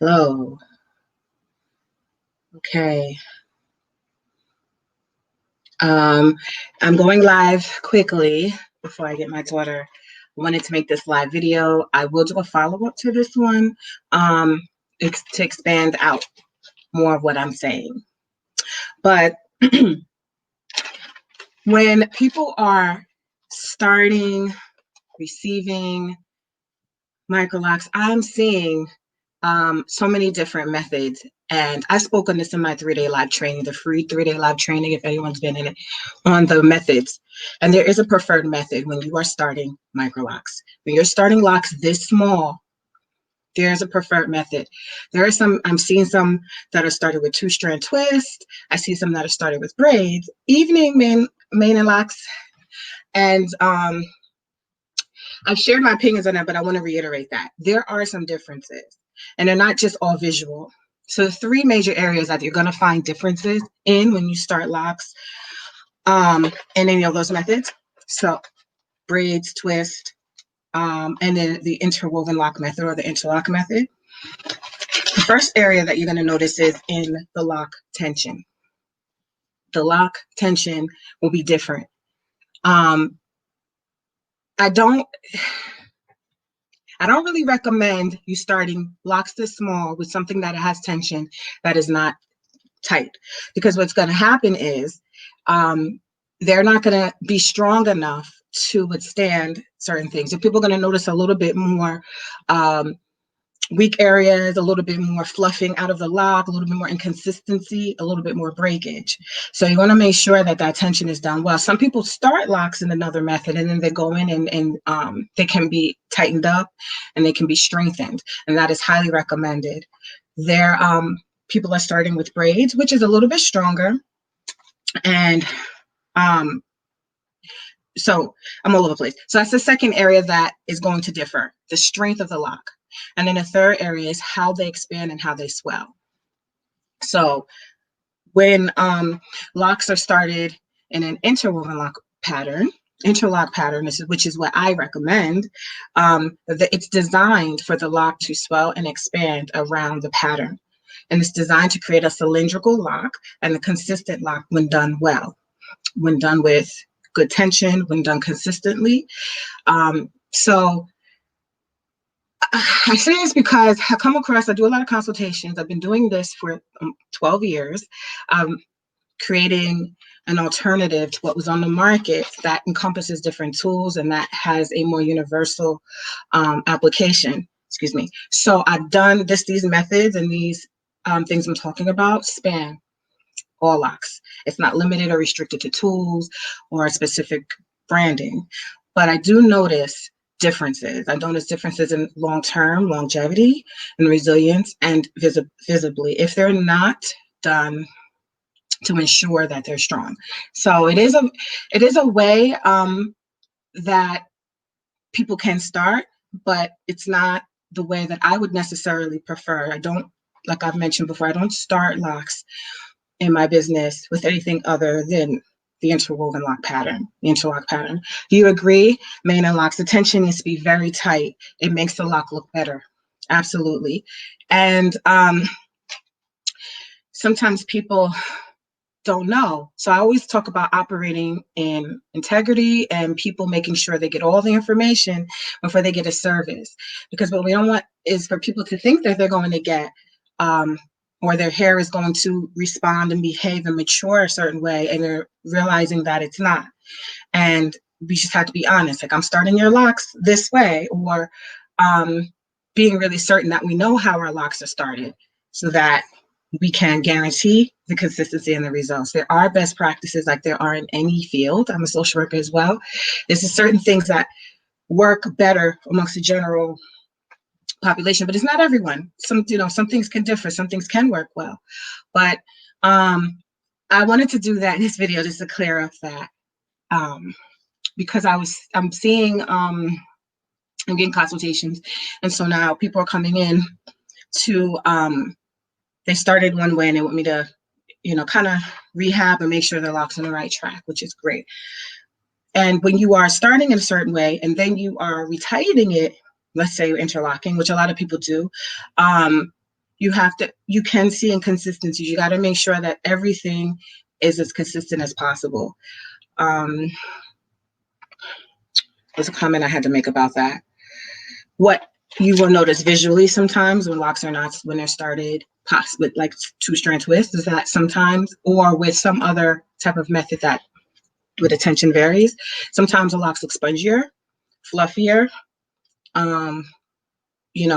Hello. Okay. I'm going live quickly before I get my daughter. I wanted to make this live video. I will do a follow-up to this one to expand out more of what I'm saying. But when people are starting, receiving Microlocs, I'm seeing so many different methods. And I spoke on this in my 3-day live training, the free 3-day live training, if anyone's been in it, on the methods. And there is a preferred method when you are starting Microlocs. When you're starting locks this small, there's a preferred method. There are some, I'm seeing some that are started with 2-strand twist. I see some that are started with braids, evening main and locks. And I've shared my opinions on that, but I want to reiterate that there are some differences, and they're not just all visual. So the 3 major areas that you're going to find differences in when you start locks in any of those methods. So braids, twist, and then the interwoven lock method or the interlock method. The first area that you're going to notice is in the lock tension. The lock tension will be different. I don't really recommend you starting locks this small with something that has tension that is not tight, because what's going to happen is they're not going to be strong enough to withstand certain things. So people are going to notice a little bit more weak areas, a little bit more fluffing out of the lock, a little bit more inconsistency, a little bit more breakage. So you want to make sure that that tension is done well. Some people start locks in another method and then they go in and they can be tightened up and they can be strengthened. And that is highly recommended. There, people are starting with braids, which is a little bit stronger. And so I'm all over the place. So that's the second area that is going to differ, the strength of the lock. And then the third area is how they expand and how they swell. So when locks are started in an interwoven lock pattern, interlock pattern, which is what I recommend, it's designed for the lock to swell and expand around the pattern. And it's designed to create a cylindrical lock and a consistent lock when done well, when done with good tension, when done consistently. So I say this because I do a lot of consultations. I've been doing this for 12 years, creating an alternative to what was on the market that encompasses different tools and that has a more universal application. Excuse me. So I've done these methods and these things I'm talking about span all locks. It's not limited or restricted to tools or specific branding, but I do notice differences. I notice differences in long-term longevity and resilience and visibly if they're not done to ensure that they're strong. So it is a way that people can start, but it's not the way that I would necessarily prefer. I don't, like I've mentioned before, I don't start locks in my business with anything other than the interwoven lock pattern, the interlock pattern. Do you agree? Main and locks, the tension needs to be very tight. It makes the lock look better. Absolutely. And sometimes people don't know. So I always talk about operating in integrity and people making sure they get all the information before they get a service. Because what we don't want is for people to think that they're going to get or their hair is going to respond and behave and mature a certain way, and they're realizing that it's not. And we just have to be honest, like I'm starting your locks this way, or being really certain that we know how our locks are started so that we can guarantee the consistency and the results. There are best practices like there are in any field. I'm a social worker as well. There's certain things that work better amongst the general population, but it's not everyone. Some things can differ, some things can work well. But I wanted to do that in this video just to clear up that because I'm seeing I'm getting consultations, and so now people are coming in to they started one way and they want me to kind of rehab and make sure their locks on the right track, which is great. And when you are starting in a certain way and then you are retightening it, let's say interlocking, which a lot of people do, you can see inconsistencies. You got to make sure that everything is as consistent as possible. Um, there's a comment I had to make about that. What you will notice visually sometimes when locks are not, when they're started, with like 2-strand twists, is that sometimes, or with some other type of method that with attention varies, sometimes the locks look spongier, fluffier,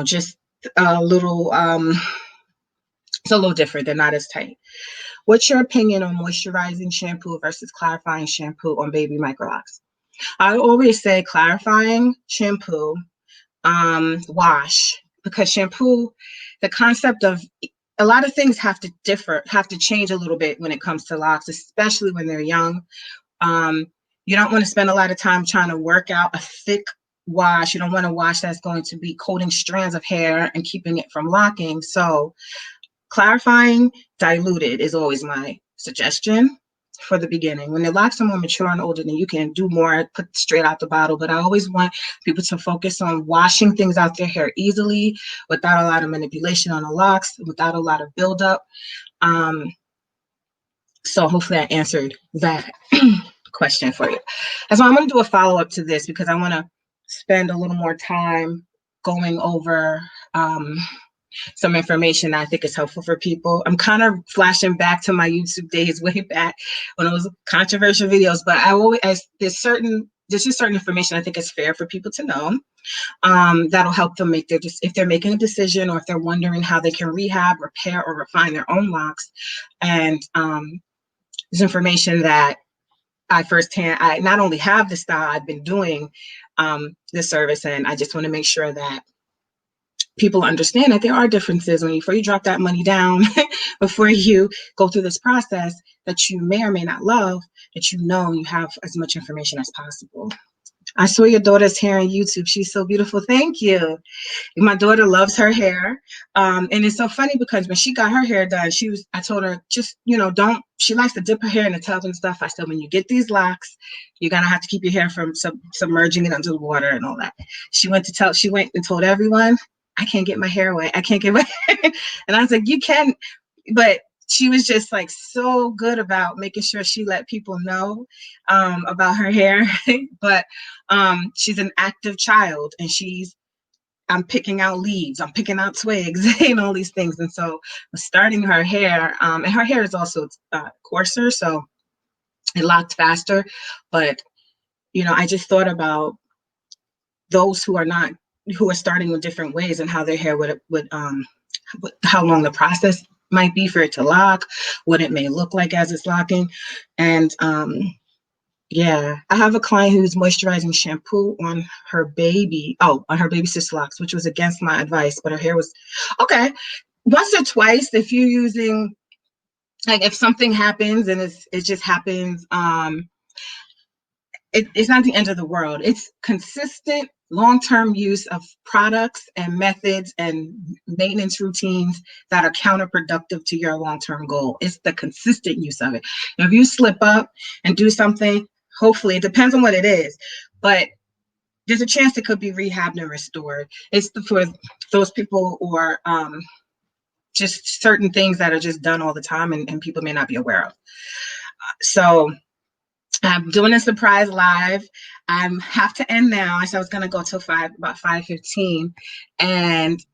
just a little, it's a little different. They're not as tight. What's your opinion on moisturizing shampoo versus clarifying shampoo on baby microlocks? I always say clarifying shampoo, wash, because shampoo, the concept of a lot of things have to change a little bit when it comes to locks, especially when they're young. You don't want to spend a lot of time trying to work out a thick wash. You don't want a wash that's going to be coating strands of hair and keeping it from locking. So clarifying diluted is always my suggestion for the beginning. When the locks are more mature and older, then you can do more, put straight out the bottle. But I always want people to focus on washing things out their hair easily, without a lot of manipulation on the locks, without a lot of buildup. So hopefully I answered that question for you. And so I'm going to do a follow-up to this because I want to spend a little more time going over some information that I think is helpful for people. I'm kind of flashing back to my YouTube days way back when it was controversial videos, but there's just certain information I think is fair for people to know. That'll help them make if they're making a decision, or if they're wondering how they can rehab, repair, or refine their own locks. And there's information that I not only have the style, I've been doing this service, and I just want to make sure that people understand that there are differences before you drop that money down, before you go through this process that you may or may not love, that you have as much information as possible. I saw your daughter's hair on YouTube. She's so beautiful. Thank you. My daughter loves her hair. And it's so funny because when she got her hair done, I told her, just, she likes to dip her hair in the tub and stuff. I said, when you get these locks, you're going to have to keep your hair from submerging it under the water and all that. She went and told everyone, I can't get my hair wet. I can't get my hair. And I was like, you can, but she was just like so good about making sure she let people know about her hair. But she's an active child, and I'm picking out leaves, I'm picking out twigs, and all these things. And so starting her hair, and her hair is also coarser, so it locked faster. But, I just thought about those who are starting with different ways, and how their hair how long the process might be for it to lock, what it may look like as it's locking. And yeah, I have a client who's moisturizing shampoo on her baby sister locks, which was against my advice, but her hair was okay. Once or twice, if you're using, like, if something happens and it just happens, it's not the end of the world. It's consistent long-term use of products and methods and maintenance routines that are counterproductive to your long-term goal. It's the consistent use of it. If you slip up and do something, hopefully, it depends on what it is, but there's a chance it could be rehabbed and restored. It's for those people who are just certain things that are just done all the time, and people may not be aware of. So I'm doing a surprise live. I have to end now. I said I was going to go till about 5:15, and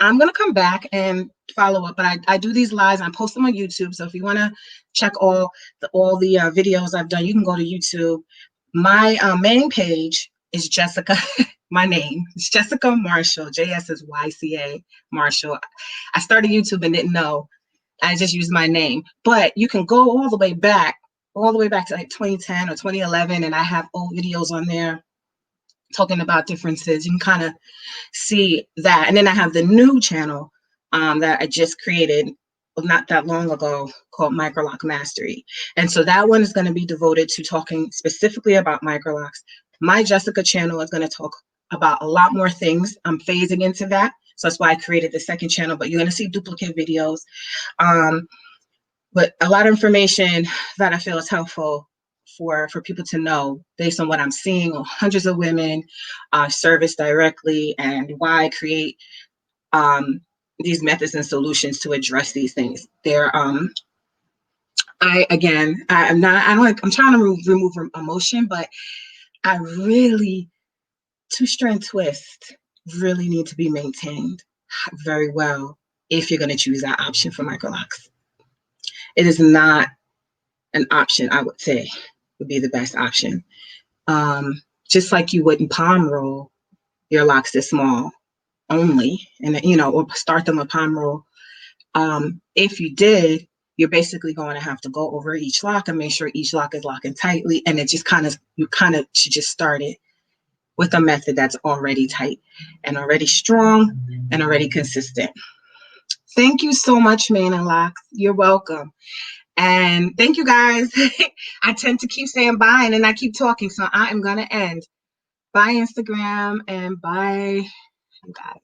I'm going to come back and follow up. But I do these lives. I post them on YouTube. So if you want to check all the videos I've done, you can go to YouTube. My main page is Jessica. My name is Jessica Marshall. JS is YCA Marshall. I started YouTube and didn't know. I just used my name. But you can go all the way back to like 2010 or 2011, and I have old videos on there talking about differences. You can kind of see that. And then I have the new channel that I just created not that long ago called Microlock Mastery. And so that one is going to be devoted to talking specifically about microlocks. My Jessica channel is going to talk about a lot more things. I'm phasing into that. So that's why I created the second channel, but you're going to see duplicate videos. But a lot of information that I feel is helpful for people to know based on what I'm seeing. Hundreds of women service directly, and why I create these methods and solutions to address these things. They're I'm trying to remove emotion, but I really, two-strand twist really need to be maintained very well if you're going to choose that option for Microlocs. It is not an option, I would say, would be the best option. Just like you wouldn't palm roll your locks this small only, and or start them a palm roll. If you did, you're basically going to have to go over each lock and make sure each lock is locking tightly, and it just you should just start it with a method that's already tight and already strong and already consistent. Thank you so much, Man and Locks. You're welcome. And thank you, guys. I tend to keep saying bye and then I keep talking, so I am going to end. Bye, Instagram, and bye, you guys.